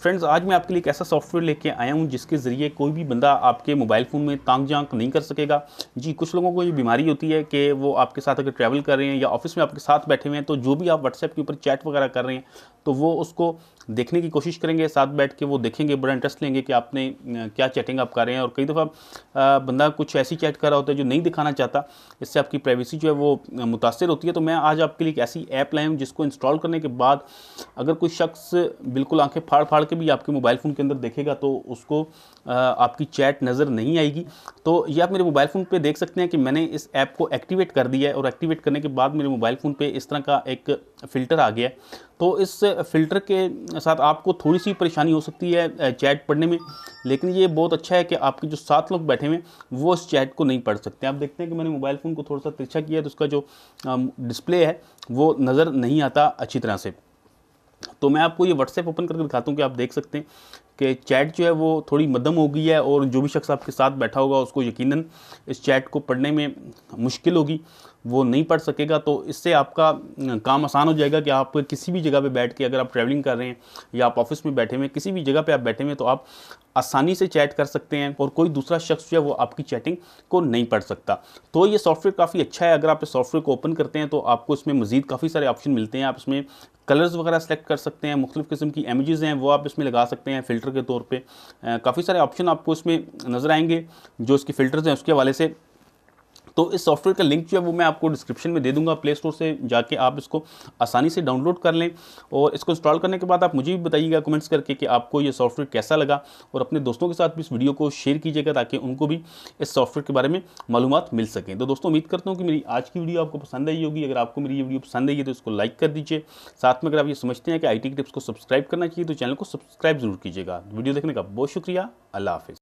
Friends, आज मैं आपके लिए एक ऐसा सॉफ्टवेयर लेके आया हूं जिसके ज़रिए कोई भी बंदा आपके मोबाइल फ़ोन में ताक झांक नहीं कर सकेगा। जी, कुछ लोगों को ये बीमारी होती है कि वो आपके साथ अगर ट्रैवल कर रहे हैं या ऑफिस में आपके साथ बैठे हुए हैं, तो जो भी आप व्हाट्सएप के ऊपर चैट वगैरह कर रहे हैं, तो वो उसको देखने की कोशिश करेंगे, साथ बैठ के वो देखेंगे, बड़ा इंटरेस्ट लेंगे कि आपने क्या चैटिंग आप कर रहे हैं। और कई दफ़ा बंदा कुछ ऐसी चैट कर रहा होता है जो नहीं दिखाना चाहता, इससे आपकी प्राइवेसी जो है वो मुतासर होती है। तो मैं आज आपके लिए एक ऐसी ऐप लाया हूँ जिसको इंस्टॉल करने के बाद अगर कोई शख्स बिल्कुल आंखें फाड़ फाड़ के भी आपके मोबाइल फ़ोन के अंदर देखेगा तो उसको आपकी चैट नज़र नहीं आएगी। तो ये आप मेरे मोबाइल फ़ोन पे देख सकते हैं कि मैंने इस ऐप को एक्टिवेट कर दिया है, और एक्टिवेट करने के बाद मेरे मोबाइल फ़ोन पे इस तरह का एक फ़िल्टर आ गया है। तो इस फ़िल्टर के साथ आपको थोड़ी सी परेशानी हो सकती है चैट पढ़ने में, लेकिन ये बहुत अच्छा है कि आपके जो 7 लोग बैठे हुए हैं वो इस चैट को नहीं पढ़ सकते। आप देखते हैं कि मैंने मोबाइल फ़ोन को थोड़ा सा तिरछा किया है, तो उसका जो डिस्प्ले है वो नज़र नहीं आता अच्छी तरह से। तो मैं आपको ये व्हाट्सएप ओपन करके दिखाता हूँ कि आप देख सकते हैं कि चैट जो है वो थोड़ी मध्यम हो गई है, और जो भी शख्स आपके साथ बैठा होगा उसको यकीनन इस चैट को पढ़ने में मुश्किल होगी, वो नहीं पढ़ सकेगा। तो इससे आपका काम आसान हो जाएगा कि आप किसी भी जगह पे बैठ के, अगर आप ट्रैवलिंग कर रहे हैं या आप ऑफिस में बैठे हुए हैं, किसी भी जगह पे आप बैठे हुए हैं, तो आप आसानी से चैट कर सकते हैं और कोई दूसरा शख्स जो है वो आपकी चैटिंग को नहीं पढ़ सकता। तो ये सॉफ्टवेयर काफ़ी अच्छा है। अगर आप इस सॉफ्टवेयर को ओपन करते हैं तो आपको इसमें मज़ीद काफ़ी सारे ऑप्शन मिलते हैं। आप इसमें कलर्स वगैरह सेलेक्ट कर सकते हैं, मुख्तलिफ़ किस्म की इमेजेस हैं वो आप इसमें लगा सकते हैं फ़िल्टर के तौर पे। काफ़ी सारे ऑप्शन आपको इसमें नज़र आएंगे जो इसके फ़िल्टर्स हैं उसके हवाले से। तो इस सॉफ्टवेयर का लिंक जो है वो मैं आपको डिस्क्रिप्शन में दे दूंगा, प्ले स्टोर से जाके आप इसको आसानी से डाउनलोड कर लें। और इसको इंस्टॉल करने के बाद आप मुझे भी बताइएगा कमेंट्स करके कि आपको ये सॉफ्टवेयर कैसा लगा, और अपने दोस्तों के साथ भी इस वीडियो को शेयर कीजिएगा ताकि उनको भी इस सॉफ्टवेयर के बारे में मालूमात मिल सकें। तो दोस्तों, उम्मीद करता हूँ कि मेरी आज की वीडियो आपको पसंद आई होगी। अगर आपको मेरी ये वीडियो पसंद आई है तो इसको लाइक कर दीजिए। साथ में अगर आप ये समझते हैं कि IT की टिप्स को सब्सक्राइब करना चाहिए तो चैनल को सब्सक्राइब जरूर कीजिएगा। वीडियो देखने का बहुत शुक्रिया। अल्लाह हाफिज़।